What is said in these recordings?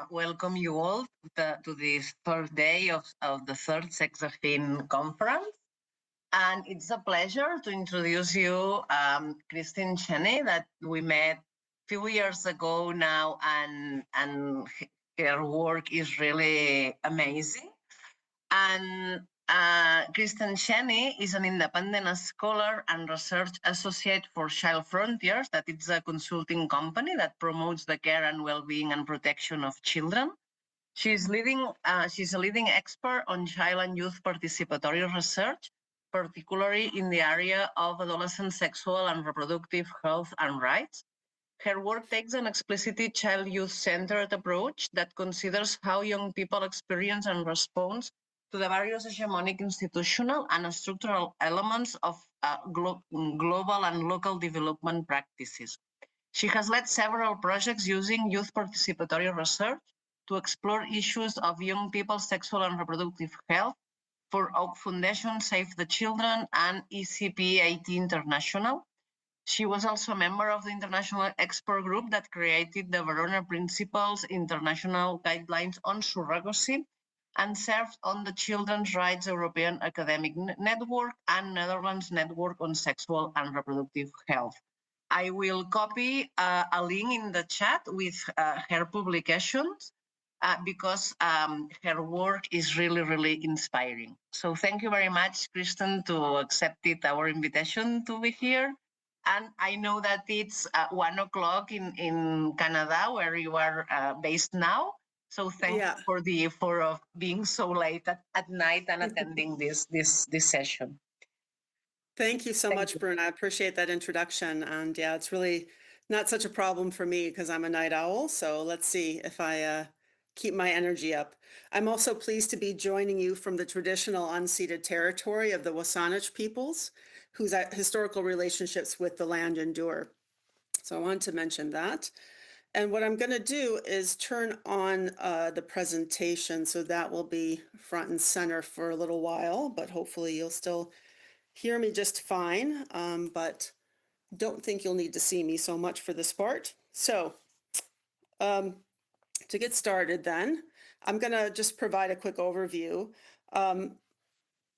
welcome you all to this third day of the third Sex AFIN conference. And it's a pleasure to introduce you Kristen Cheney, that we met a few years ago now, and her work is really amazing. And Kristen Cheney is an independent scholar and research associate for Child Frontiers, that is a consulting company that promotes the care and well-being and protection of children. She's a leading expert on child and youth participatory research, particularly in the area of adolescent sexual and reproductive health and rights. Her work takes an explicitly child-youth-centered approach that considers how young people experience and respond to the various hegemonic institutional and structural elements of global and local development practices. She has led several projects using youth participatory research to explore issues of young people's sexual and reproductive health for Oak Foundation, Save the Children, and ECP80 International. She was also a member of the international expert group that created the Verona Principles International Guidelines on Surrogacy, and served on the Children's Rights European Academic Network and Netherlands Network on Sexual and Reproductive Health. I will copy a link in the chat with her publications because her work is really, really inspiring. So thank you very much, Kristen, to accept our invitation to be here. And I know that it's 1 o'clock in Canada, where you are based now. So thank you for being so late at night and attending this session. Thank you so much, Bruna. I appreciate that introduction. And yeah, it's really not such a problem for me because I'm a night owl. So let's see if I keep my energy up. I'm also pleased to be joining you from the traditional unceded territory of the Wasanich peoples, whose historical relationships with the land endure. So I wanted to mention that. And what I'm going to do is turn on the presentation, so that will be front and center for a little while, but hopefully you'll still hear me just fine, but don't think you'll need to see me so much for this part. So to get started then, I'm going to just provide a quick overview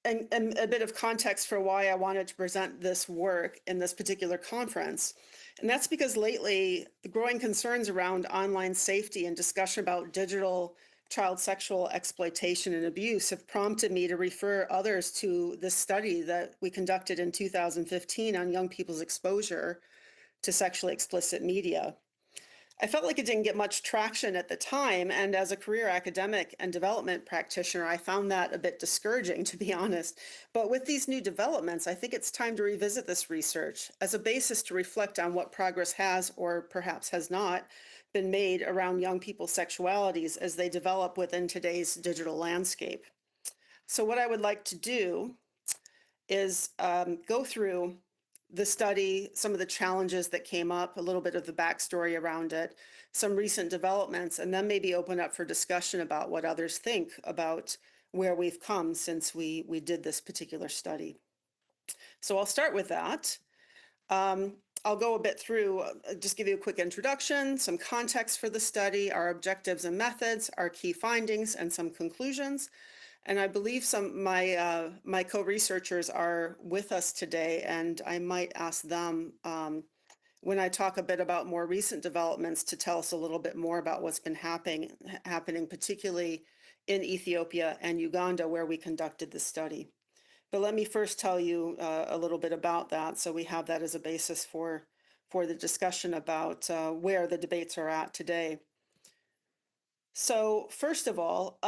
and a bit of context for why I wanted to present this work in this particular conference. And that's because lately, the growing concerns around online safety and discussion about digital child sexual exploitation and abuse have prompted me to refer others to this study that we conducted in 2015 on young people's exposure to sexually explicit media. I felt like it didn't get much traction at the time, and as a career academic and development practitioner, I found that a bit discouraging, to be honest. But with these new developments, I think it's time to revisit this research as a basis to reflect on what progress has, or perhaps has not, been made around young people's sexualities as they develop within today's digital landscape. So what I would like to do is go through the study, some of the challenges that came up, a little bit of the backstory around it, some recent developments, and then maybe open up for discussion about what others think about where we've come since we did this particular study. So I'll start with that. I'll go a bit through, just give you a quick introduction, some context for the study, our objectives and methods, our key findings, and some conclusions. And I believe my co-researchers are with us today, and I might ask them when I talk a bit about more recent developments to tell us a little bit more about what's been happening, particularly in Ethiopia and Uganda, where we conducted this study. But let me first tell you a little bit about that, so we have that as a basis for the discussion about where the debates are at today. So first of all,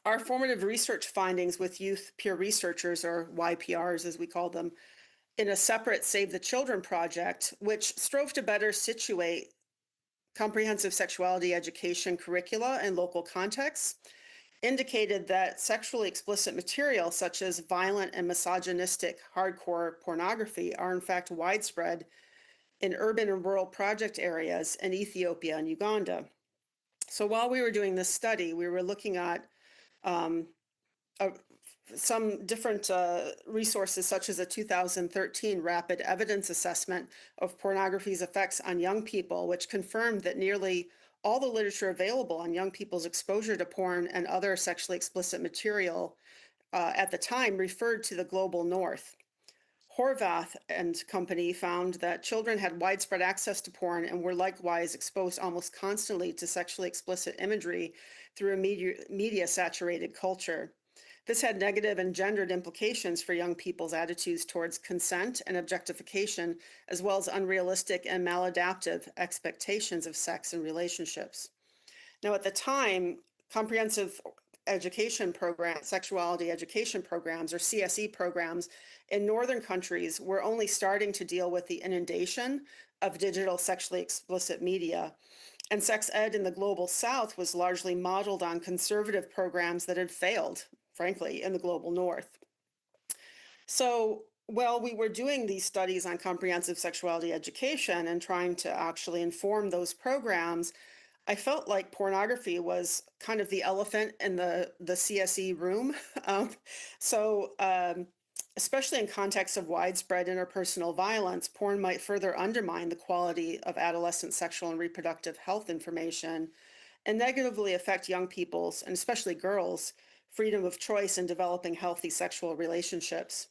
our formative research findings with youth peer researchers, or YPRs as we call them, in a separate Save the Children project, which strove to better situate comprehensive sexuality education curricula in local contexts, indicated that sexually explicit material such as violent and misogynistic hardcore pornography are in fact widespread in urban and rural project areas in Ethiopia and Uganda. So while we were doing this study, we were looking at some different resources, such as a 2013 rapid evidence assessment of pornography's effects on young people, which confirmed that nearly all the literature available on young people's exposure to porn and other sexually explicit material at the time referred to the global north. Horvath and company found that children had widespread access to porn and were likewise exposed almost constantly to sexually explicit imagery through a media-saturated culture. This had negative and gendered implications for young people's attitudes towards consent and objectification, as well as unrealistic and maladaptive expectations of sex and relationships. Now, at the time, comprehensive education programs, sexuality education programs, or CSE programs in northern countries were only starting to deal with the inundation of digital sexually explicit media. And sex ed in the global south was largely modeled on conservative programs that had failed, frankly, in the global north. So while we were doing these studies on comprehensive sexuality education and trying to actually inform those programs, I felt like pornography was kind of the elephant in the CSE room. Especially in context of widespread interpersonal violence, porn might further undermine the quality of adolescent sexual and reproductive health information and negatively affect young people's, and especially girls', freedom of choice in developing healthy sexual relationships.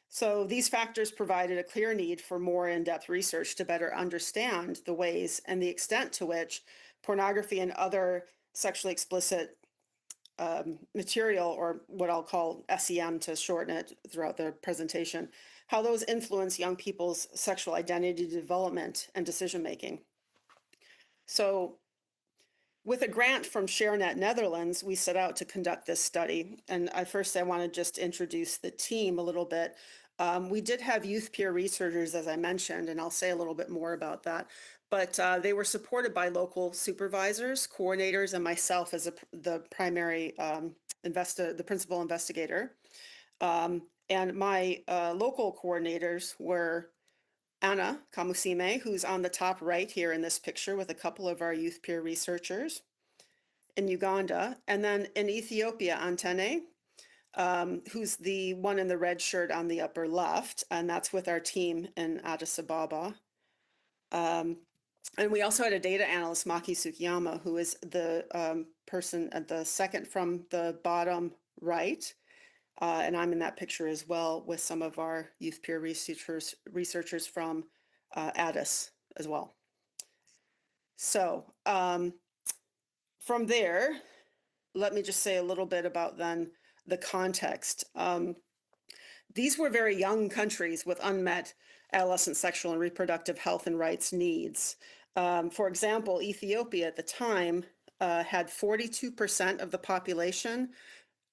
So these factors provided a clear need for more in-depth research to better understand the ways and the extent to which pornography and other sexually explicit material, or what I'll call SEM to shorten it throughout the presentation, how those influence young people's sexual identity development and decision-making. So with a grant from ShareNet Netherlands, we set out to conduct this study. And I want to just introduce the team a little bit. We did have youth peer researchers, as I mentioned, and I'll say a little bit more about that. But they were supported by local supervisors, coordinators, and myself as the primary the principal investigator. And my local coordinators were Anna Kamusime, who's on the top right here in this picture with a couple of our youth peer researchers in Uganda, and then in Ethiopia, Antene, who's the one in the red shirt on the upper left, and that's with our team in Addis Ababa. And we also had a data analyst, Maki Tsukiyama, who is the person at the second from the bottom right. And I'm in that picture as well with some of our youth peer researchers from Addis as well. So from there, let me just say a little bit about then the context. These were very young countries with unmet adolescent sexual and reproductive health and rights needs. For example, Ethiopia at the time had 42% of the population.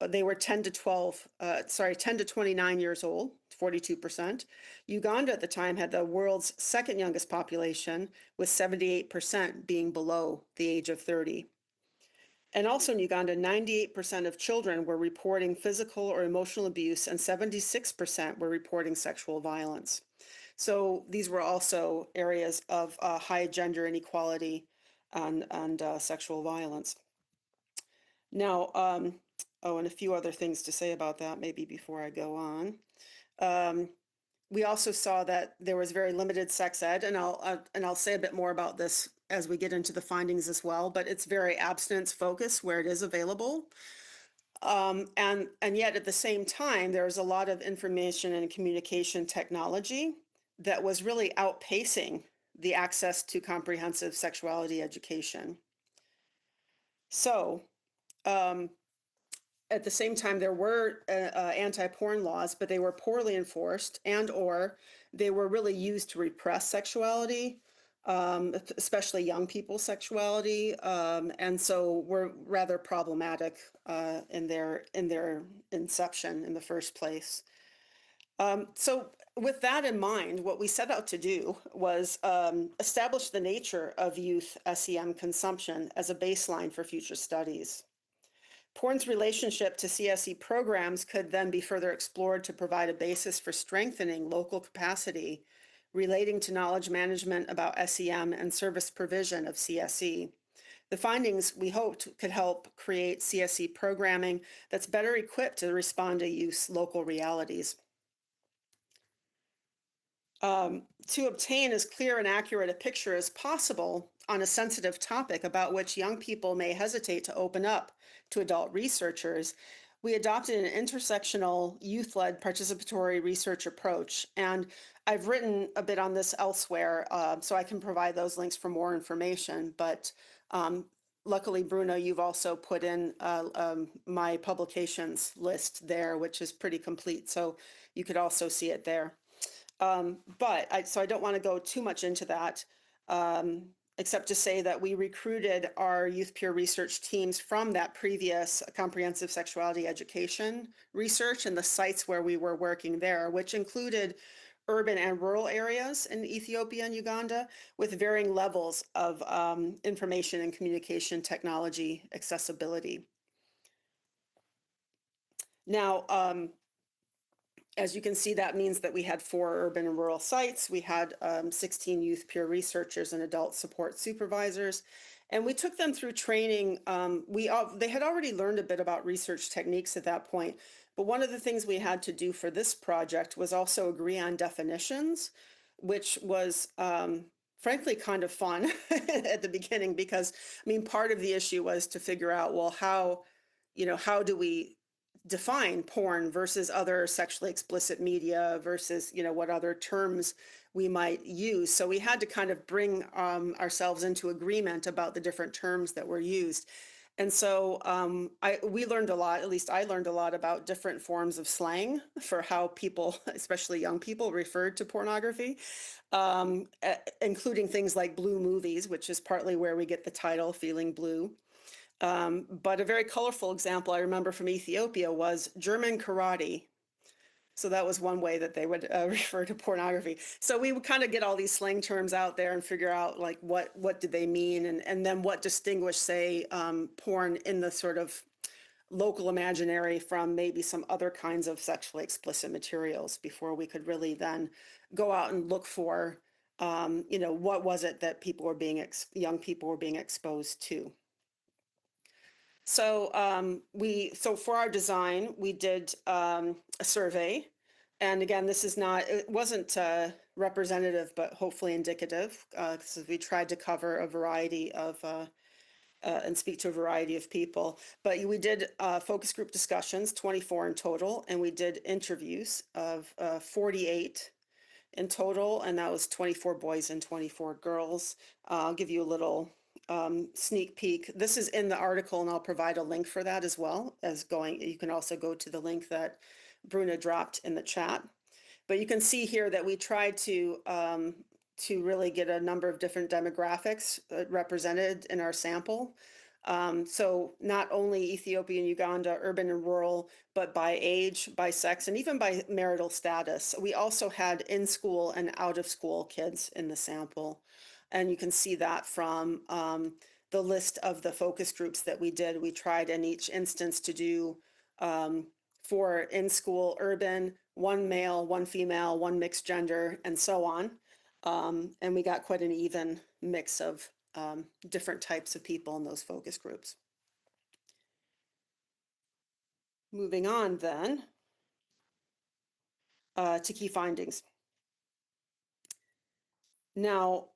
They were 10 to 29 years old, 42%. Uganda at the time had the world's second youngest population, with 78% being below the age of 30. And also in Uganda, 98% of children were reporting physical or emotional abuse, and 76% were reporting sexual violence. So these were also areas of high gender inequality and sexual violence. Now, and a few other things to say about that maybe before I go on. We also saw that there was very limited sex ed, and I'll say a bit more about this as we get into the findings as well, but it's very abstinence focused where it is available. And yet at the same time, there's a lot of information and communication technology that was really outpacing the access to comprehensive sexuality education. So at the same time, there were anti-porn laws, but they were poorly enforced or they were really used to repress sexuality, especially young people's sexuality, and so were rather problematic in their inception in the first place. So with that in mind, what we set out to do was establish the nature of youth SEM consumption as a baseline for future studies. Porn's relationship to CSE programs could then be further explored to provide a basis for strengthening local capacity relating to knowledge management about SEM and service provision of CSE. The findings, we hoped, could help create CSE programming that's better equipped to respond to youth's local realities. to obtain as clear and accurate a picture as possible on a sensitive topic about which young people may hesitate to open up to adult researchers, we adopted an intersectional youth-led participatory research approach. And I've written a bit on this elsewhere, so I can provide those links for more information. But luckily, Bruna, you've also put in my publications list there, which is pretty complete. So you could also see it there. So I don't want to go too much into that, except to say that we recruited our youth peer research teams from that previous comprehensive sexuality education research and the sites where we were working there, which included urban and rural areas in Ethiopia and Uganda with varying levels of information and communication technology accessibility. Now, as you can see, that means that we had 4 urban and rural sites. We had 16 youth peer researchers and adult support supervisors, and we took them through training. They had already learned a bit about research techniques at that point, but one of the things we had to do for this project was also agree on definitions, which was frankly kind of fun at the beginning, because I mean, part of the issue was to figure out, well, how do we define porn versus other sexually explicit media versus, what other terms we might use. So we had to kind of bring ourselves into agreement about the different terms that were used. And so we learned a lot, at least I learned a lot about different forms of slang for how people, especially young people, referred to pornography, including things like blue movies, which is partly where we get the title, Feeling Blue. But a very colorful example I remember from Ethiopia was German karate. So that was one way that they would refer to pornography. So we would kind of get all these slang terms out there and figure out like what did they mean, and then what distinguished, say, porn in the sort of local imaginary from maybe some other kinds of sexually explicit materials before we could really then go out and look for, what was it that young people were being exposed to. So for our design, we did a survey, and again, it wasn't representative, but hopefully indicative, because we tried to cover a variety of and speak to a variety of people. But we did focus group discussions, 24 in total, and we did interviews of 48 in total, and that was 24 boys and 24 girls. I'll give you a little sneak peek. This is in the article, and I'll provide a link for that as well as you can also go to the link that Bruna dropped in the chat. But you can see here that we tried to really get a number of different demographics represented in our sample. So not only Ethiopia and Uganda, urban and rural, but by age, by sex, and even by marital status. We also had in-school and out-of-school kids in the sample. And you can see that from the list of the focus groups that we did. We tried in each instance to do for in-school urban, 1 male, 1 female, 1 mixed gender, and so on. And we got quite an even mix of different types of people in those focus groups. Moving on then to key findings. Now,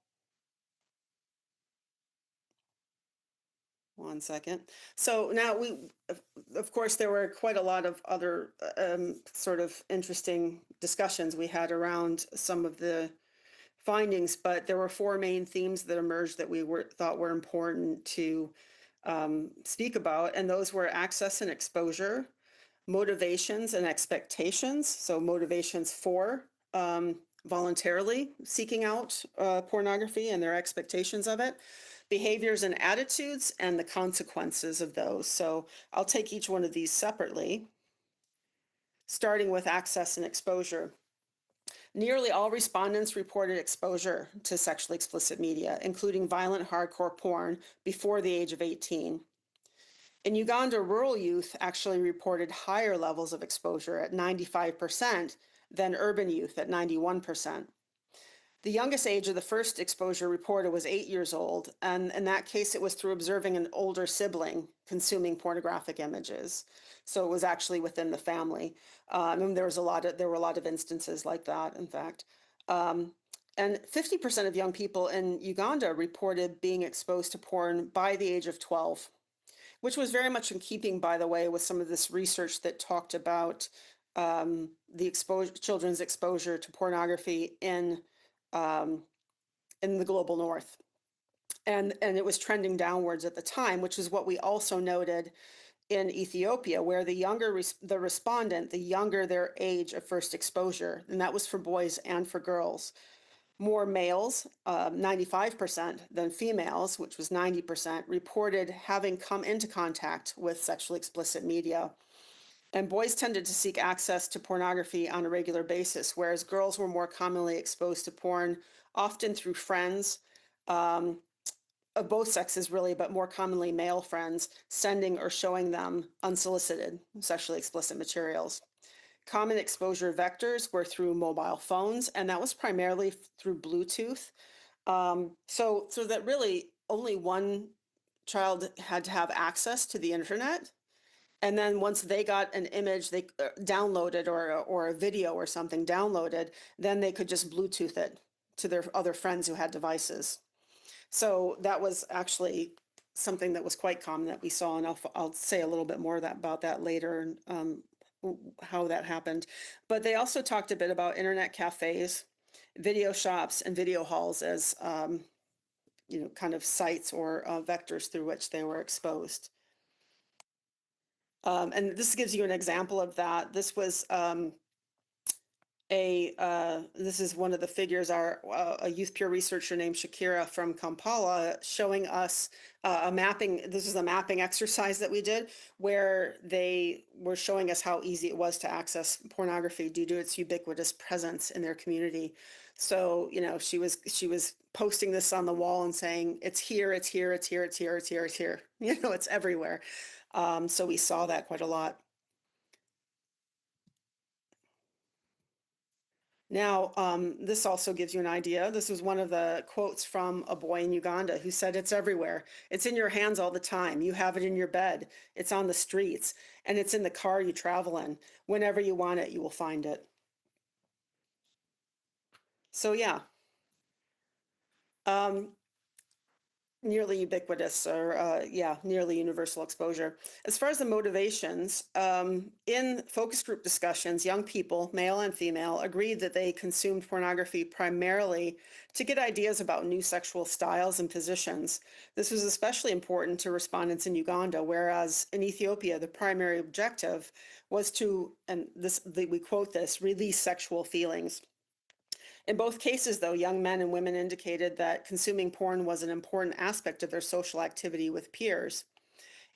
one second. So now of course, there were quite a lot of other sort of interesting discussions we had around some of the findings, but there were 4 main themes that emerged that we thought were important to speak about, and those were access and exposure, motivations and expectations. So motivations for voluntarily seeking out pornography and their expectations of it, behaviors and attitudes, and the consequences of those. So I'll take each one of these separately, starting with access and exposure. Nearly all respondents reported exposure to sexually explicit media, including violent hardcore porn, before the age of 18. In Uganda, rural youth actually reported higher levels of exposure at 95% than urban youth at 91%. The youngest age of the first exposure reported was 8 years old, and in that case, it was through observing an older sibling consuming pornographic images. So it was actually within the family. And there were a lot of instances like that, in fact. And 50% of young people in Uganda reported being exposed to porn by the age of 12, which was very much in keeping, by the way, with some of this research that talked about children's exposure to pornography in the global north. And it was trending downwards at the time, which is what we also noted in Ethiopia, where the younger the respondent, the younger their age of first exposure, and that was for boys and for girls. More males, 95%, than females, which was 90%, reported having come into contact with sexually explicit media. And boys tended to seek access to pornography on a regular basis, whereas girls were more commonly exposed to porn, often through friends, of both sexes really, but more commonly male friends, sending or showing them unsolicited sexually explicit materials. Common exposure vectors were through mobile phones, and that was primarily through Bluetooth. So that really only one child had to have access to the internet. And then once they got an image they downloaded or a video or something downloaded, then they could just Bluetooth it to their other friends who had devices. So that was actually something that was quite common that we saw, and I'll say a little bit more about that later, how that happened. But they also talked a bit about internet cafes, video shops, and video halls as kind of sites or vectors through which they were exposed. And this gives you an example of that. This was this is one of the figures, a youth peer researcher named Shakira from Kampala showing us a mapping. This is a mapping exercise that we did where they were showing us how easy it was to access pornography due to its ubiquitous presence in their community. So, she was posting this on the wall and saying, it's here, it's here, it's here, it's here, it's here, it's here. It's everywhere. So we saw that quite a lot. Now, this also gives you an idea. This was one of the quotes from a boy in Uganda who said, it's everywhere. It's in your hands all the time. You have it in your bed. It's on the streets. And it's in the car you travel in. Whenever you want it, you will find it. So yeah. Nearly ubiquitous, or nearly universal exposure. As far as the motivations, in focus group discussions, young people, male and female, agreed that they consumed pornography primarily to get ideas about new sexual styles and positions. This was especially important to respondents in Uganda, whereas in Ethiopia, the primary objective was to, and we quote this, release sexual feelings. In both cases, though, young men and women indicated that consuming porn was an important aspect of their social activity with peers.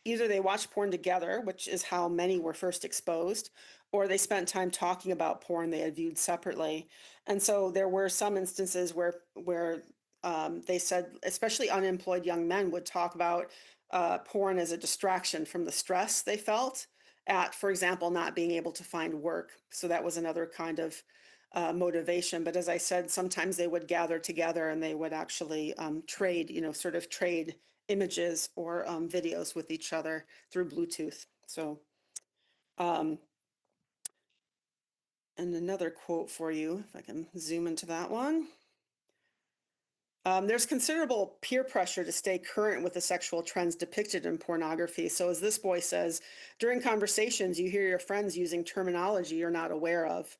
Either they watched porn together, which is how many were first exposed, or they spent time talking about porn they had viewed separately. And so there were some instances where they said, especially unemployed young men would talk about porn as a distraction from the stress they felt at, for example, not being able to find work. So that was another kind of motivation. But as I said, sometimes they would gather together and they would actually trade images or videos with each other through Bluetooth. So, and another quote for you, if I can zoom into that one. There's considerable peer pressure to stay current with the sexual trends depicted in pornography. So as this boy says, during conversations, you hear your friends using terminology you're not aware of,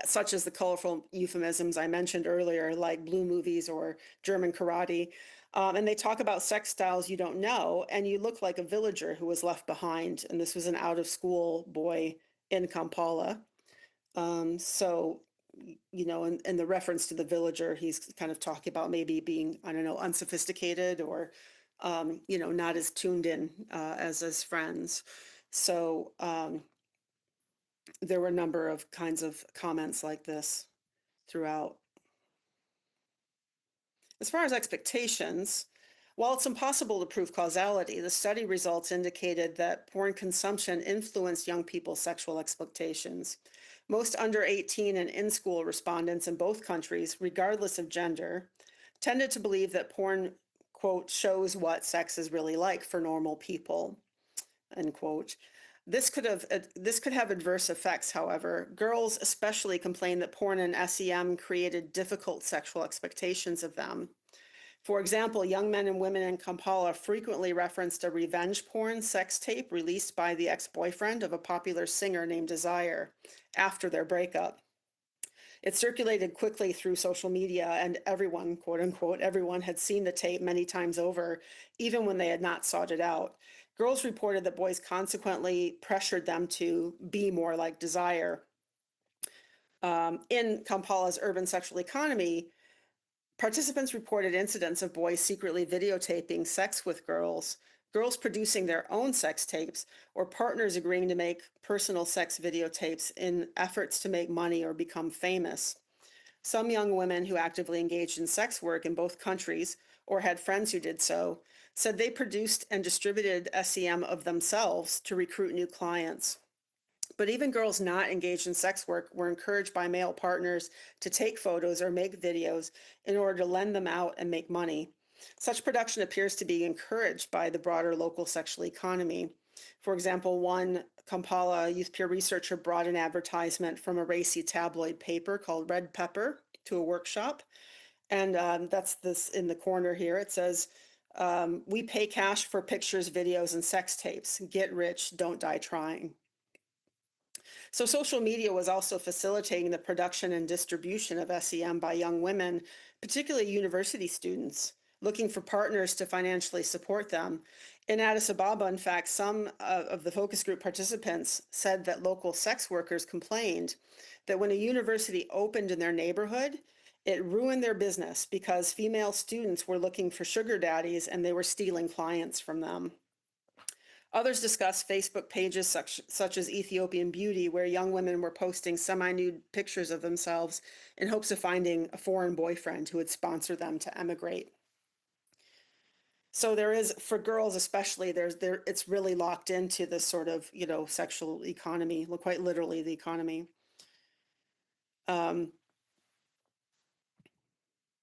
such as the colorful euphemisms I mentioned earlier, like blue movies or German karate. And they talk about sex styles you don't know, and you look like a villager who was left behind. And this was an out-of-school boy in Kampala. So, in the reference to the villager, he's kind of talking about maybe being, I don't know, unsophisticated or, not as tuned in as his friends. So there were a number of kinds of comments like this throughout. As far as expectations, while it's impossible to prove causality, the study results indicated that porn consumption influenced young people's sexual expectations. Most under 18 and in-school respondents in both countries, regardless of gender, tended to believe that porn, quote, shows what sex is really like for normal people, end quote. This could have adverse effects, however. Girls especially complained that porn and SEM created difficult sexual expectations of them. For example, young men and women in Kampala frequently referenced a revenge porn sex tape released by the ex-boyfriend of a popular singer named Desire after their breakup. It circulated quickly through social media, and everyone, quote unquote, everyone had seen the tape many times over, even when they had not sought it out. Girls reported that boys consequently pressured them to be more like Desire. In Kampala's urban sexual economy, participants reported incidents of boys secretly videotaping sex with girls, girls producing their own sex tapes, or partners agreeing to make personal sex videotapes in efforts to make money or become famous. Some young women who actively engaged in sex work in both countries, or had friends who did so, said they produced and distributed SEM of themselves to recruit new clients. But even girls not engaged in sex work were encouraged by male partners to take photos or make videos in order to lend them out and make money. Such production appears to be encouraged by the broader local sexual economy. For example, one Kampala youth peer researcher brought an advertisement from a racy tabloid paper called Red Pepper to a workshop. And that's this in the corner here. It says, "We pay cash for pictures, videos, and sex tapes. Get rich, don't die trying." So social media was also facilitating the production and distribution of SEM by young women, particularly university students, looking for partners to financially support them. In Addis Ababa, in fact, some of the focus group participants said that local sex workers complained that when a university opened in their neighborhood, it ruined their business because female students were looking for sugar daddies and they were stealing clients from them. Others discussed Facebook pages such as Ethiopian Beauty, where young women were posting semi-nude pictures of themselves in hopes of finding a foreign boyfriend who would sponsor them to emigrate. So there is, for girls especially, it's really locked into this sort of, sexual economy, quite literally the economy.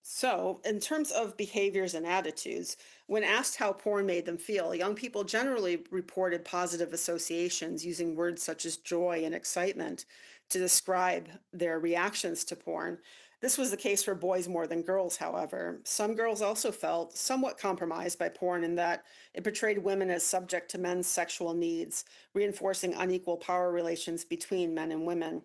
So, in terms of behaviors and attitudes, when asked how porn made them feel, young people generally reported positive associations using words such as joy and excitement to describe their reactions to porn. This was the case for boys more than girls, however. Some girls also felt somewhat compromised by porn in that it portrayed women as subject to men's sexual needs, reinforcing unequal power relations between men and women.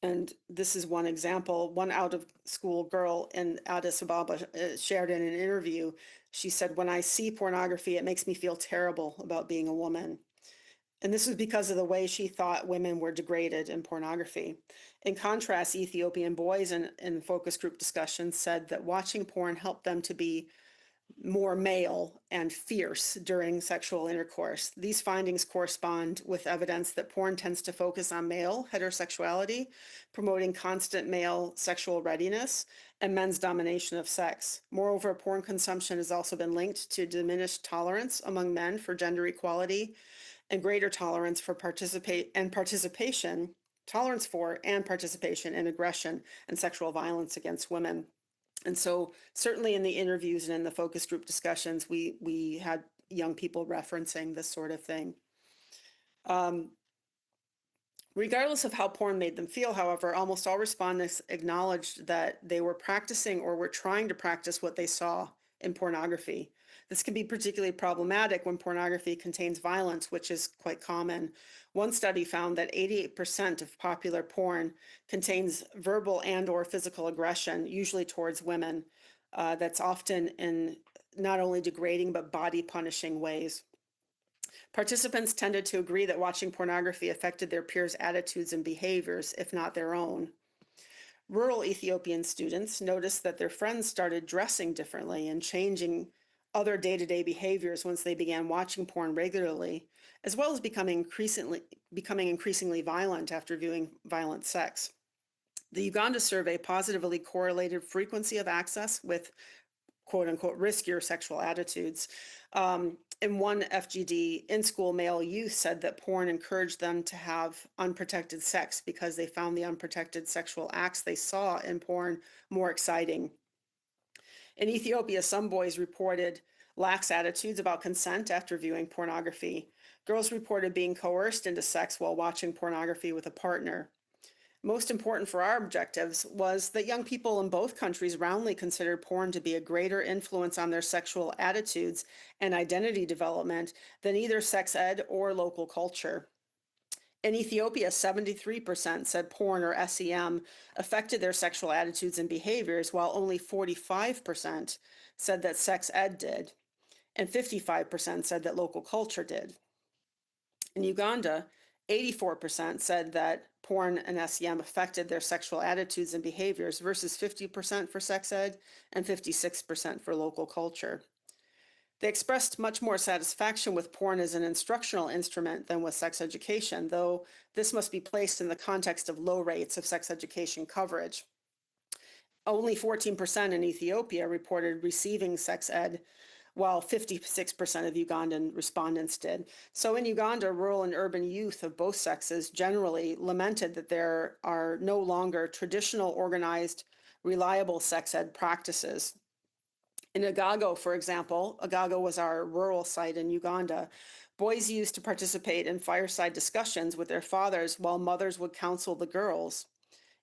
And this is one example. One out-of-school girl in Addis Ababa shared in an interview. She said, "When I see pornography, it makes me feel terrible about being a woman." And this was because of the way she thought women were degraded in pornography. In contrast, Ethiopian boys in focus group discussions said that watching porn helped them to be more male and fierce during sexual intercourse. These findings correspond with evidence that porn tends to focus on male heterosexuality, promoting constant male sexual readiness and men's domination of sex. Moreover, porn consumption has also been linked to diminished tolerance among men for gender equality and greater tolerance for participation in aggression and sexual violence against women. And so certainly in the interviews and in the focus group discussions, we had young people referencing this sort of thing. Regardless of how porn made them feel, however, almost all respondents acknowledged that they were practicing or were trying to practice what they saw in pornography. This can be particularly problematic when pornography contains violence, which is quite common. One study found that 88% of popular porn contains verbal and/or physical aggression, usually towards women. That's often in not only degrading but body punishing ways. Participants tended to agree that watching pornography affected their peers' attitudes and behaviors, if not their own. Rural Ethiopian students noticed that their friends started dressing differently and changing other day-to-day behaviors once they began watching porn regularly, as well as becoming increasingly violent after viewing violent sex. The Uganda survey positively correlated frequency of access with quote-unquote riskier sexual attitudes. In one FGD, in-school male youth said that porn encouraged them to have unprotected sex because they found the unprotected sexual acts they saw in porn more exciting. In Ethiopia, some boys reported lax attitudes about consent after viewing pornography. Girls reported being coerced into sex while watching pornography with a partner. Most important for our objectives was that young people in both countries roundly considered porn to be a greater influence on their sexual attitudes and identity development than either sex ed or local culture. In Ethiopia, 73% said porn or SEM affected their sexual attitudes and behaviors, while only 45% said that sex ed did, and 55% said that local culture did. In Uganda, 84% said that porn and SEM affected their sexual attitudes and behaviors versus 50% for sex ed and 56% for local culture. They expressed much more satisfaction with porn as an instructional instrument than with sex education, though this must be placed in the context of low rates of sex education coverage. Only 14% in Ethiopia reported receiving sex ed, while 56% of Ugandan respondents did. So in Uganda, rural and urban youth of both sexes generally lamented that there are no longer traditional, organized, reliable sex ed practices. In Agago, for example, Agago was our rural site in Uganda, boys used to participate in fireside discussions with their fathers while mothers would counsel the girls.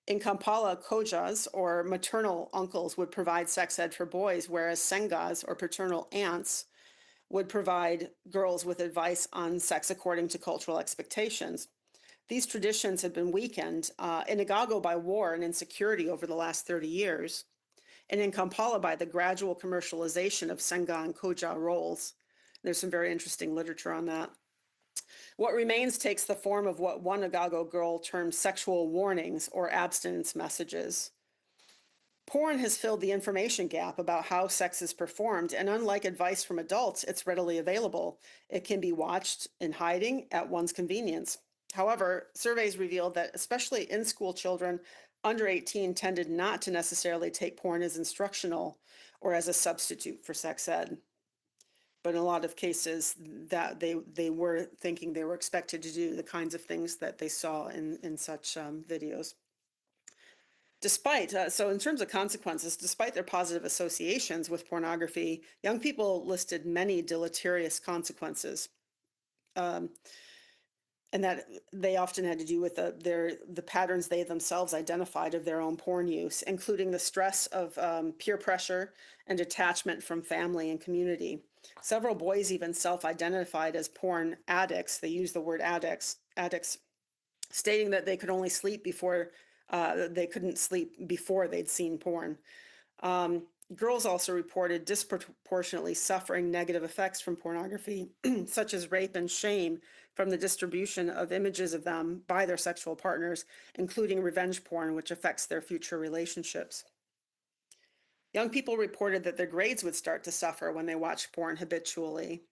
In Kampala, kojas, or maternal uncles, would provide sex ed for boys, whereas sengas, or paternal aunts, would provide girls with advice on sex according to cultural expectations. These traditions had been weakened in Agago by war and insecurity over the last 30 years, and in Kampala by the gradual commercialization of senga and koja roles. There's some very interesting literature on that. What remains takes the form of what one Agago girl termed sexual warnings or abstinence messages. Porn has filled the information gap about how sex is performed, and unlike advice from adults, it's readily available. It can be watched in hiding at one's convenience. However, surveys revealed that especially in-school children under 18 tended not to necessarily take porn as instructional or as a substitute for sex ed. But in a lot of cases, that they were thinking they were expected to do the kinds of things that they saw in such videos. Despite, so in terms of consequences, despite their positive associations with pornography, young people listed many deleterious consequences. And that they often had to do with the patterns they themselves identified of their own porn use, including the stress of peer pressure and detachment from family and community. Several boys even self-identified as porn addicts. They used the word addicts, stating that they could only sleep before they couldn't sleep before they'd seen porn. Girls also reported disproportionately suffering negative effects from pornography, such as rape and shame from the distribution of images of them by their sexual partners, including revenge porn, which affects their future relationships. Young people reported that their grades would start to suffer when they watched porn habitually.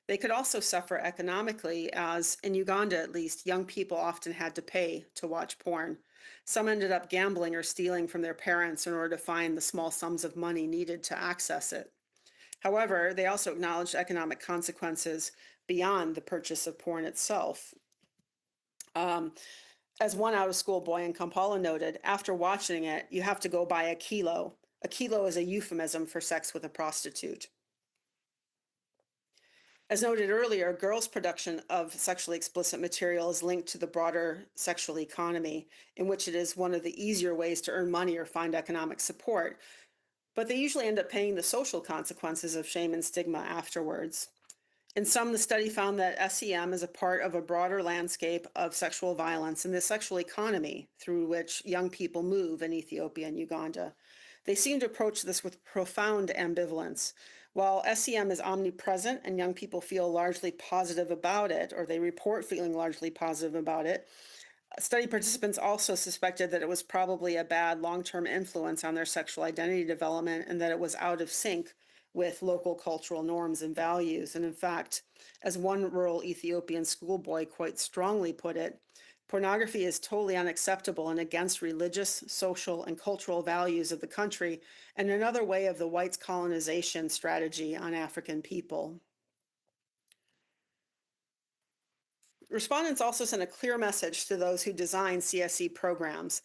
They could also suffer economically, as in Uganda at least, young people often had to pay to watch porn. Some ended up gambling or stealing from their parents in order to find the small sums of money needed to access it. However, they also acknowledged economic consequences beyond the purchase of porn itself. As one out-of-school boy in Kampala noted, after watching it, you have to go buy a kilo. A kilo is a euphemism for sex with a prostitute. As noted earlier, girls' production of sexually explicit material is linked to the broader sexual economy, in which it is one of the easier ways to earn money or find economic support, but they usually end up paying the social consequences of shame and stigma afterwards. In some, the study found that SEM is a part of a broader landscape of sexual violence and the sexual economy through which young people move in Ethiopia and Uganda. They seem to approach this with profound ambivalence. While SEM is omnipresent and young people feel largely positive about it, or they report feeling largely positive about it, study participants also suspected that it was probably a bad long-term influence on their sexual identity development and that it was out of sync with local cultural norms and values. And in fact, as one rural Ethiopian schoolboy quite strongly put it, pornography is totally unacceptable and against religious, social, and cultural values of the country, and another way of the whites' colonization strategy on African people. Respondents also sent a clear message to those who design CSE programs.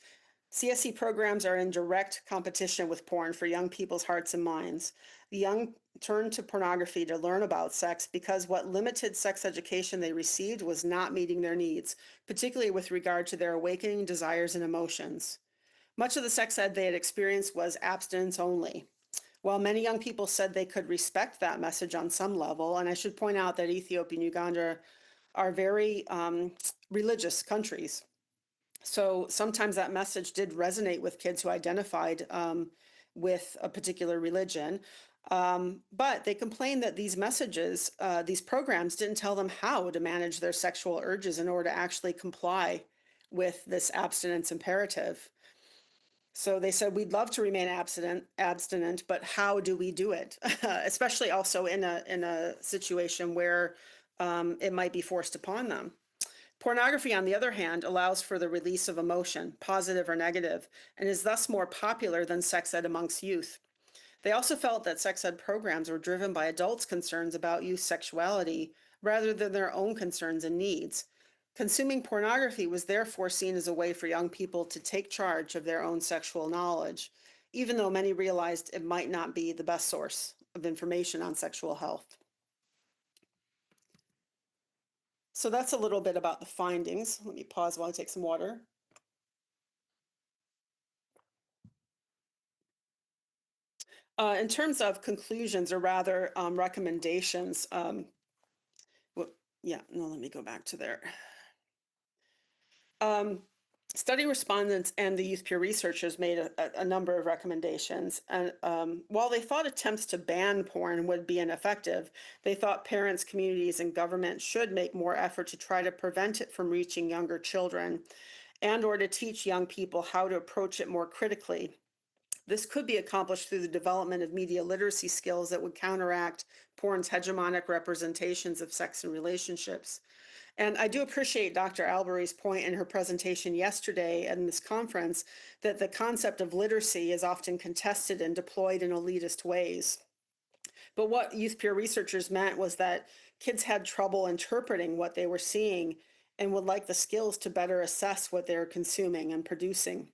CSE programs are in direct competition with porn for young people's hearts and minds. The young turn to pornography to learn about sex because what limited sex education they received was not meeting their needs, particularly with regard to their awakening desires and emotions. Much of the sex ed they had experienced was abstinence only. While many young people said they could respect that message on some level, and I should point out that Ethiopia and Uganda are very religious countries. So sometimes that message did resonate with kids who identified with a particular religion. But they complained that these messages, these programs didn't tell them how to manage their sexual urges in order to actually comply with this abstinence imperative. So they said, we'd love to remain abstinent, but how do we do it? Especially also in a situation where it might be forced upon them. Pornography, on the other hand, allows for the release of emotion, positive or negative, and is thus more popular than sex ed amongst youth. They also felt that sex ed programs were driven by adults' concerns about youth sexuality rather than their own concerns and needs. Consuming pornography was therefore seen as a way for young people to take charge of their own sexual knowledge, even though many realized it might not be the best source of information on sexual health. So that's a little bit about the findings. Let me pause while I take some water. In terms of conclusions, or rather recommendations, let me go back to there. Study respondents and the youth peer researchers made a number of recommendations. And while they thought attempts to ban porn would be ineffective, they thought parents, communities, and government should make more effort to try to prevent it from reaching younger children and or to teach young people how to approach it more critically. This could be accomplished through the development of media literacy skills that would counteract porn's hegemonic representations of sex and relationships. And I do appreciate Dr. Alvarez's point in her presentation yesterday in this conference that the concept of literacy is often contested and deployed in elitist ways. But what youth peer researchers meant was that kids had trouble interpreting what they were seeing and would like the skills to better assess what they're consuming and producing.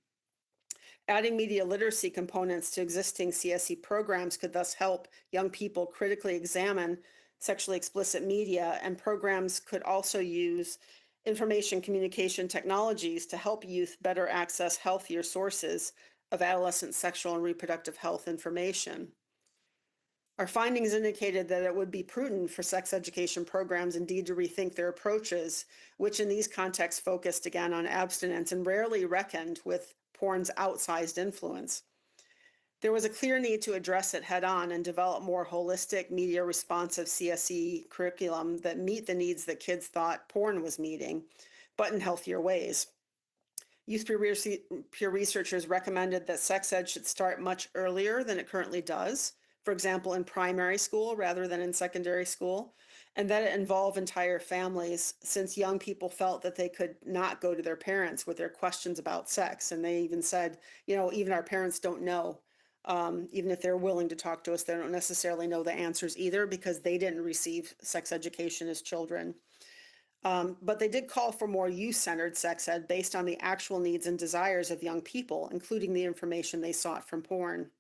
Adding media literacy components to existing CSE programs could thus help young people critically examine sexually explicit media, and programs could also use information communication technologies to help youth better access healthier sources of adolescent sexual and reproductive health information. Our findings indicated that it would be prudent for sex education programs indeed to rethink their approaches, which in these contexts focused again on abstinence and rarely reckoned with porn's outsized influence. There was a clear need to address it head on and develop more holistic, media responsive CSE curriculum that meet the needs that kids thought porn was meeting, but in healthier ways. Youth peer researchers recommended that sex ed should start much earlier than it currently does, for example, in primary school rather than in secondary school, and that it involve entire families, since young people felt that they could not go to their parents with their questions about sex. And they even said, even our parents don't know. Even if they're willing to talk to us, they don't necessarily know the answers either because they didn't receive sex education as children. But they did call for more youth-centered sex ed based on the actual needs and desires of young people, including the information they sought from porn.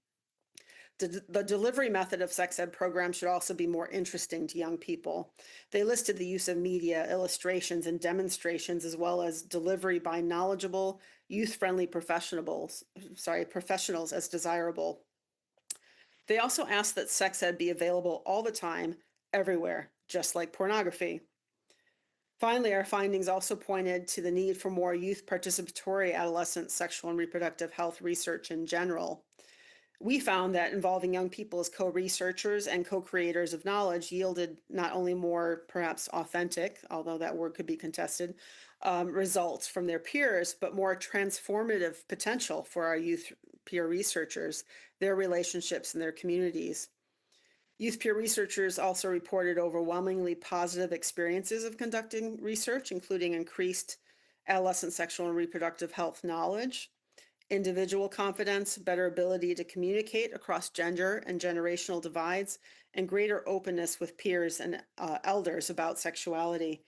The delivery method of sex ed programs should also be more interesting to young people. They listed the use of media, illustrations, and demonstrations, as well as delivery by knowledgeable, youth-friendly professionals as desirable. They also asked that sex ed be available all the time, everywhere, just like pornography. Finally, our findings also pointed to the need for more youth participatory adolescent sexual and reproductive health research in general. We found that involving young people as co-researchers and co-creators of knowledge yielded not only more perhaps authentic, although that word could be contested, results from their peers, but more transformative potential for our youth peer researchers, their relationships, and their communities. Youth peer researchers also reported overwhelmingly positive experiences of conducting research, including increased adolescent sexual and reproductive health knowledge, individual confidence, better ability to communicate across gender and generational divides, and greater openness with peers and elders about sexuality.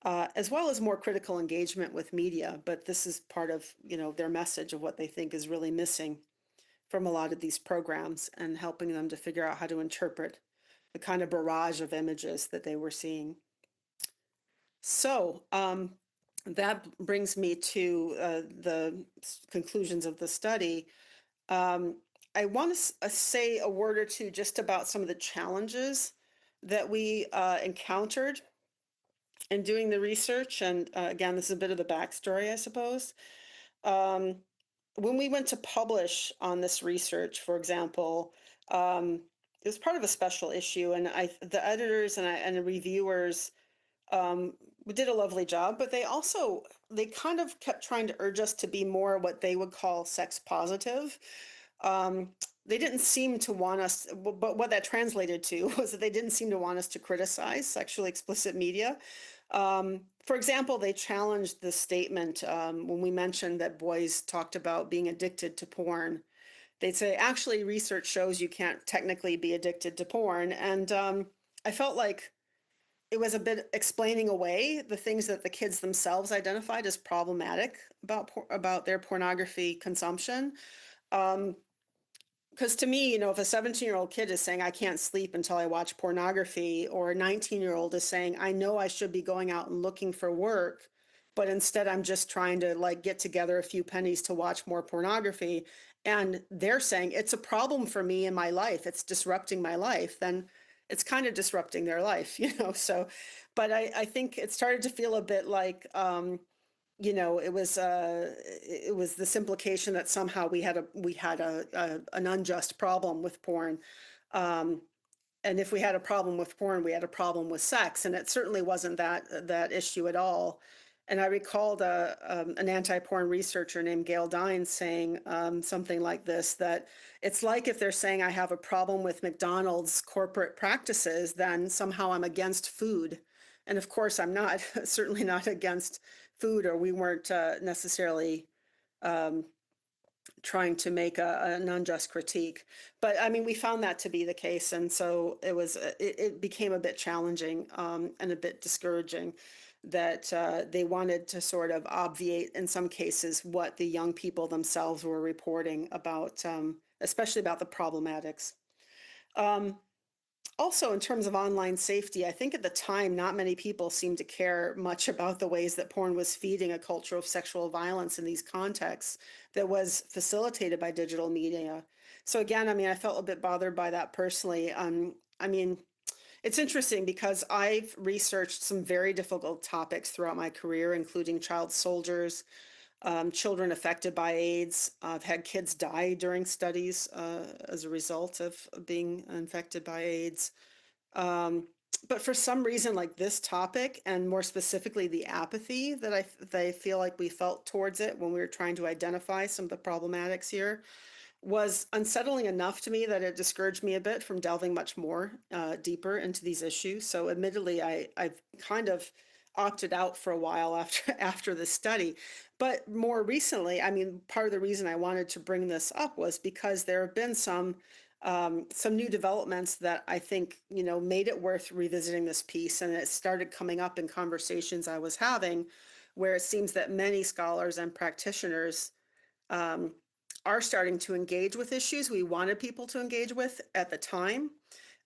as well as more critical engagement with media. But this is part of, their message of what they think is really missing from a lot of these programs, and helping them to figure out how to interpret the kind of barrage of images that they were seeing. So that brings me to the conclusions of the study. I want to say a word or two just about some of the challenges that we encountered in doing the research. And again, this is a bit of the backstory, I suppose. When we went to publish on this research, for example, it was part of a special issue, and the editors and the reviewers did a lovely job, but they kind of kept trying to urge us to be more what they would call sex positive. They didn't seem to want us, but what that translated to was that they didn't seem to want us to criticize sexually explicit media. For example, they challenged the statement when we mentioned that boys talked about being addicted to porn. They'd say, actually, research shows you can't technically be addicted to porn. And I felt like it was a bit explaining away the things that the kids themselves identified as problematic about their pornography consumption. Because to me, if a 17-year-old kid is saying, I can't sleep until I watch pornography, or a 19-year-old is saying, I know I should be going out and looking for work, but instead I'm just trying to get together a few pennies to watch more pornography, and they're saying it's a problem for me in my life, it's disrupting my life, then it's kind of disrupting their life, so, but I think it started to feel a bit like, it was this implication that somehow we had an unjust problem with porn. And if we had a problem with porn, we had a problem with sex, and it certainly wasn't that issue at all. And I recalled an anti-porn researcher named Gail Dines saying something like this, that it's like if they're saying I have a problem with McDonald's corporate practices, then somehow I'm against food. And of course, I'm not, certainly not against food, or we weren't necessarily trying to make an unjust critique. But I mean, we found that to be the case. And so it became a bit challenging and a bit discouraging that they wanted to sort of obviate, in some cases, what the young people themselves were reporting about, especially about the problematics. Also, in terms of online safety, I think at the time, not many people seemed to care much about the ways that porn was feeding a culture of sexual violence in these contexts that was facilitated by digital media. So again, I mean, I felt a bit bothered by that personally. I mean, it's interesting because I've researched some very difficult topics throughout my career, including child soldiers, children affected by AIDS. I've had kids die during studies as a result of being infected by AIDS. But for some reason, like this topic, and more specifically the apathy that I feel like we felt towards it when we were trying to identify some of the problematics here, was unsettling enough to me that it discouraged me a bit from delving much more deeper into these issues. So admittedly, I've kind of opted out for a while after this study. But more recently, I mean, part of the reason I wanted to bring this up was because there have been some new developments that I think, made it worth revisiting this piece. And it started coming up in conversations I was having, where it seems that many scholars and practitioners are starting to engage with issues we wanted people to engage with at the time,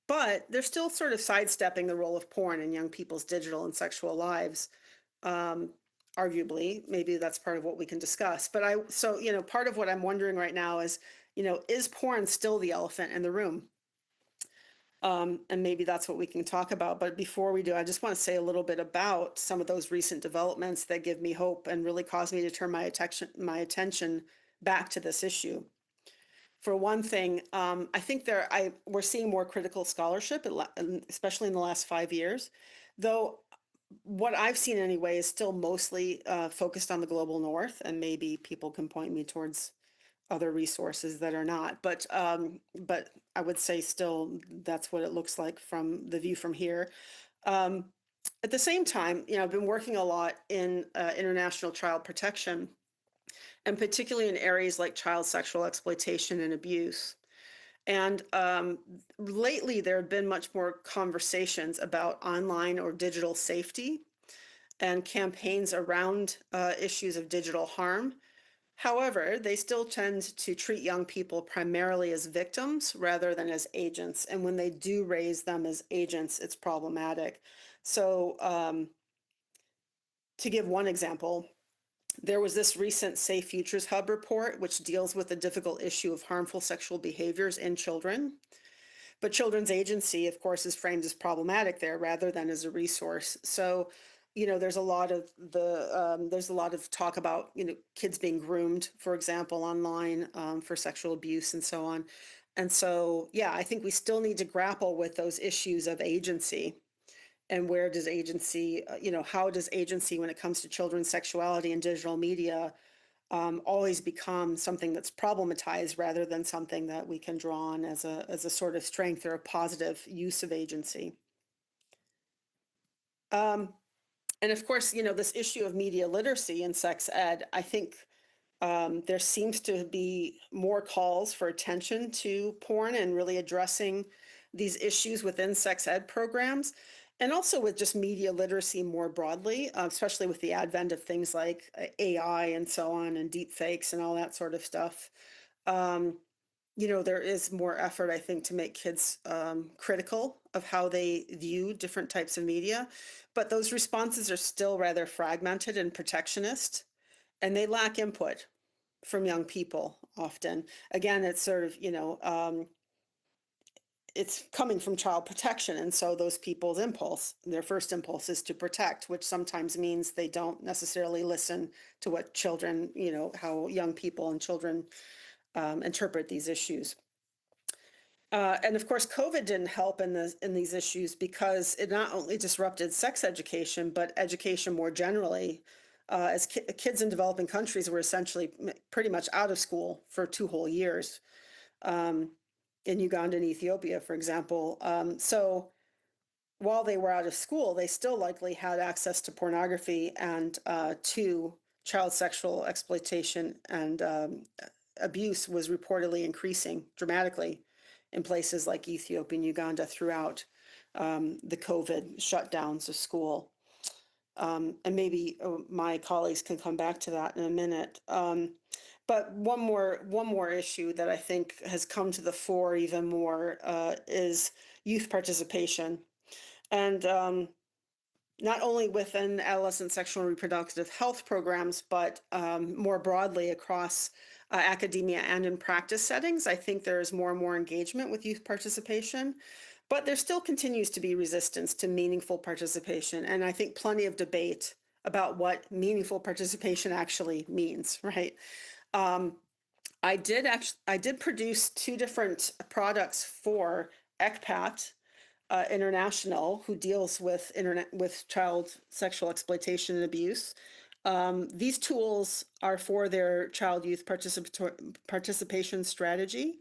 but they're still sort of sidestepping the role of porn in young people's digital and sexual lives. Arguably, maybe that's part of what we can discuss. But part of what I'm wondering right now is, is porn still the elephant in the room? And maybe that's what we can talk about. But before we do, I just want to say a little bit about some of those recent developments that give me hope and really cause me to turn my attention back to this issue. For one thing, I think we're seeing more critical scholarship, especially in the last 5 years, though what I've seen anyway is still mostly focused on the global north, and maybe people can point me towards other resources that are not. But I would say still that's what it looks like from the view from here. At the same time, I've been working a lot in international child protection, and particularly in areas like child sexual exploitation and abuse. And lately, there have been much more conversations about online or digital safety. and campaigns around issues of digital harm. However, they still tend to treat young people primarily as victims rather than as agents. And when they do raise them as agents, it's problematic. So to give one example, there was this recent Safe Futures Hub report, which deals with the difficult issue of harmful sexual behaviors in children. But children's agency, of course, is framed as problematic there rather than as a resource. So, there's a lot of talk about kids being groomed, for example, online for sexual abuse and so on. And so, yeah, I think we still need to grapple with those issues of agency. And where does agency, how does agency, when it comes to children's sexuality and digital media, always become something that's problematized rather than something that we can draw on as a sort of strength or a positive use of agency. And of course, this issue of media literacy in sex ed, I think there seems to be more calls for attention to porn and really addressing these issues within sex ed programs. And also with just media literacy more broadly, especially with the advent of things like AI and so on, and deep fakes and all that sort of stuff. There is more effort, I think, to make kids critical of how they view different types of media. But those responses are still rather fragmented and protectionist, and they lack input from young people often. Again, it's sort of, it's coming from child protection. And so those people's their first impulse is to protect, which sometimes means they don't necessarily listen to what children, how young people and children interpret these issues. And of course, COVID didn't help in these issues because it not only disrupted sex education, but education more generally, as kids in developing countries were essentially pretty much out of school for 2 whole years. In Uganda and Ethiopia, for example. So while they were out of school, they still likely had access to pornography and to child sexual exploitation, and abuse was reportedly increasing dramatically in places like Ethiopia and Uganda throughout the COVID shutdowns of school. And maybe my colleagues can come back to that in a minute. But one more issue that I think has come to the fore even more is youth participation, and not only within adolescent sexual and reproductive health programs, but more broadly across academia and in practice settings. I think there is more and more engagement with youth participation, but there still continues to be resistance to meaningful participation, and I think plenty of debate about what meaningful participation actually means, right? I did produce 2 different products for ECPAT International, who deals with child sexual exploitation and abuse. These tools are for their child youth participation strategy,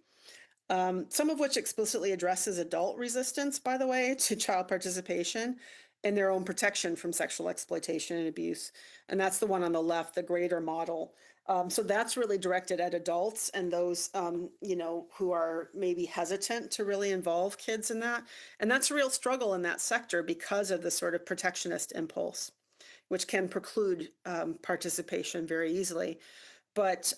some of which explicitly addresses adult resistance, by the way, to child participation and their own protection from sexual exploitation and abuse. And that's the one on the left, the greater model. So that's really directed at adults and those, who are maybe hesitant to really involve kids in that. And that's a real struggle in that sector because of the sort of protectionist impulse, which can preclude participation very easily. But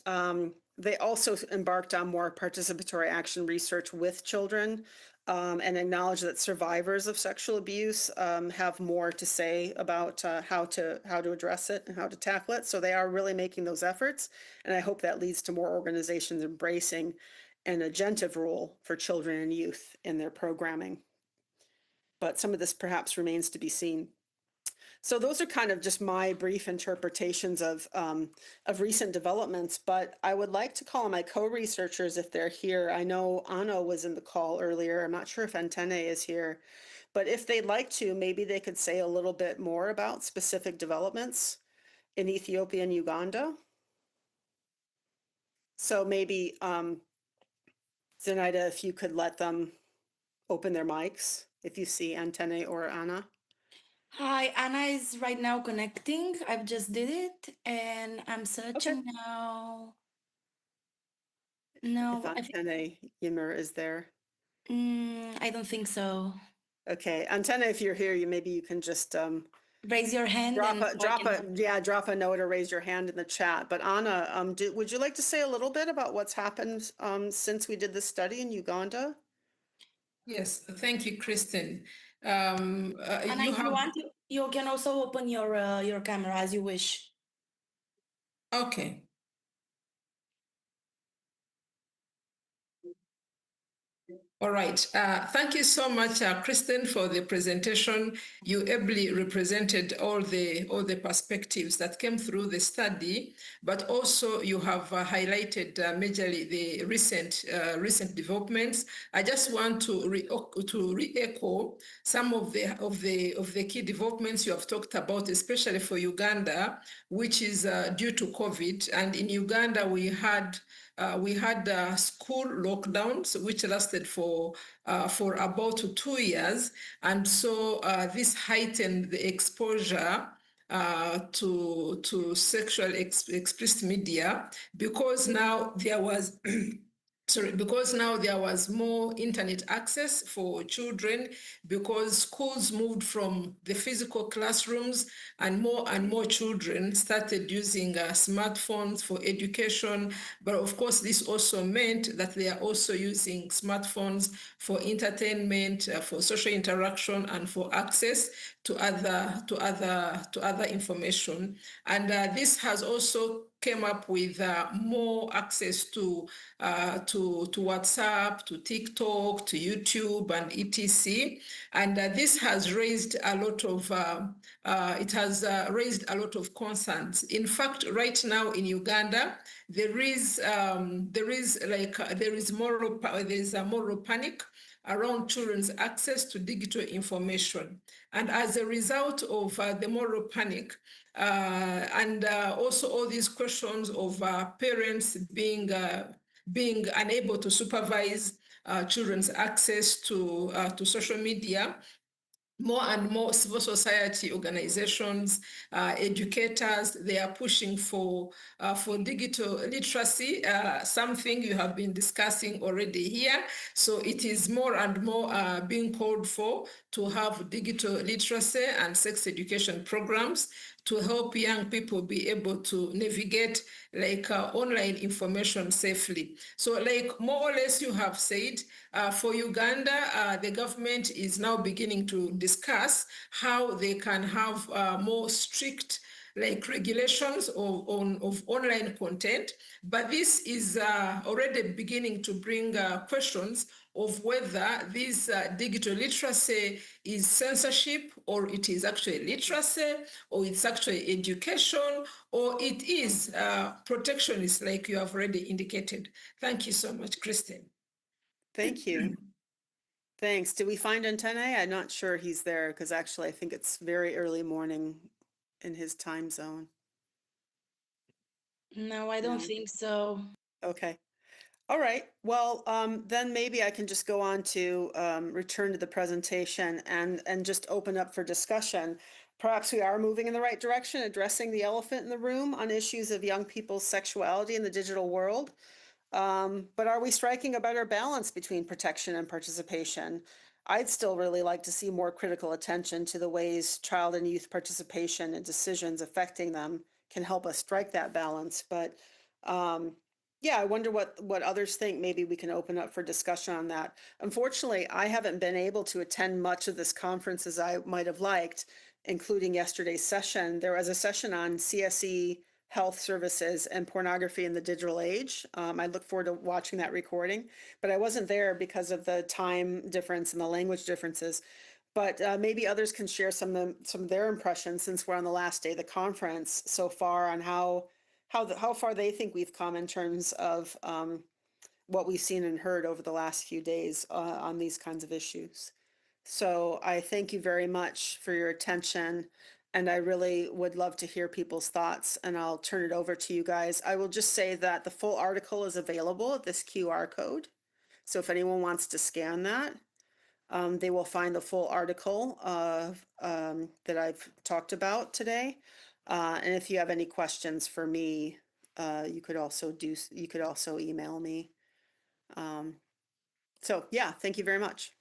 they also embarked on more participatory action research with children, and acknowledge that survivors of sexual abuse have more to say about how to address it and how to tackle it. So they are really making those efforts, and I hope that leads to more organizations embracing an agentive role for children and youth in their programming. But some of this perhaps remains to be seen. So those are kind of just my brief interpretations of recent developments, but I would like to call on my co-researchers if they're here. I know Anna was in the call earlier. I'm not sure if Antenne is here, but if they'd like to, maybe they could say a little bit more about specific developments in Ethiopia and Uganda. So maybe, Zenaida, if you could let them open their mics, if you see Antenne or Anna. Hi, Anna is right now connecting. I've just did it and I'm searching now. No, If Antenne Yimmer is there. I don't think so. Okay, Antenne, if you're here, maybe you can just raise your hand Drop and drop a note or raise your hand in the chat. But Anna, would you like to say a little bit about what's happened since we did this study in Uganda? Yes, thank you, Kristen. and if you want, you can also open your camera as you wish. Okay. All right. Thank you so much, Kristen, for the presentation. You ably represented all the perspectives that came through the study, but also you have highlighted majorly the recent developments. I just want to re-echo some of the key developments you have talked about, especially for Uganda, which is due to COVID. And in Uganda, we had school lockdowns, which lasted for about 2 years. And so this heightened the exposure to sexual explicit media, because now there was because now there was more internet access for children, because schools moved from the physical classrooms, and more children started using smartphones for education. But of course, this also meant that they are also using smartphones for entertainment, for social interaction, and for access to other information. And this has also came up with more access to WhatsApp, to TikTok, to YouTube, and etc. And this has raised a lot of concerns. In fact, right now in Uganda, there is a moral panic around children's access to digital information. And as a result of the moral panic, and also all these questions of parents being unable to supervise children's access to social media, more and more civil society organizations, educators, they are pushing for digital literacy, something you have been discussing already here. So it is more and more being called for to have digital literacy and sex education programs to help young people be able to navigate online information safely. So more or less you have said, for Uganda, the government is now beginning to discuss how they can have more strict regulations of online content. But this is already beginning to bring questions of whether this digital literacy is censorship, or it is actually literacy, or it's actually education, or it is protectionist, like you have already indicated. Thank you so much, Kristen. Thank you. Thanks. Did we find Antene? I'm not sure he's there, because actually I think it's very early morning in his time zone. No, I don't think so. Okay. All right. Well, then maybe I can just go on to return to the presentation and just open up for discussion. Perhaps we are moving in the right direction, addressing the elephant in the room on issues of young people's sexuality in the digital world. But are we striking a better balance between protection and participation? I'd still really like to see more critical attention to the ways child and youth participation and decisions affecting them can help us strike that balance. But yeah, I wonder what others think. Maybe we can open up for discussion on that. Unfortunately, I haven't been able to attend much of this conference as I might have liked, including yesterday's session. There was a session on CSE, health services, and pornography in the digital age. I look forward to watching that recording, but I wasn't there because of the time difference and the language differences. But maybe others can share some of their impressions, since we're on the last day of the conference so far, on how far they think we've come in terms of what we've seen and heard over the last few days on these kinds of issues. So I thank you very much for your attention, and I really would love to hear people's thoughts, and I'll turn it over to you guys. I will just say that the full article is available at this QR code. So if anyone wants to scan that, they will find the full article that I've talked about today. And if you have any questions for me, you could also email me. So yeah, thank you very much.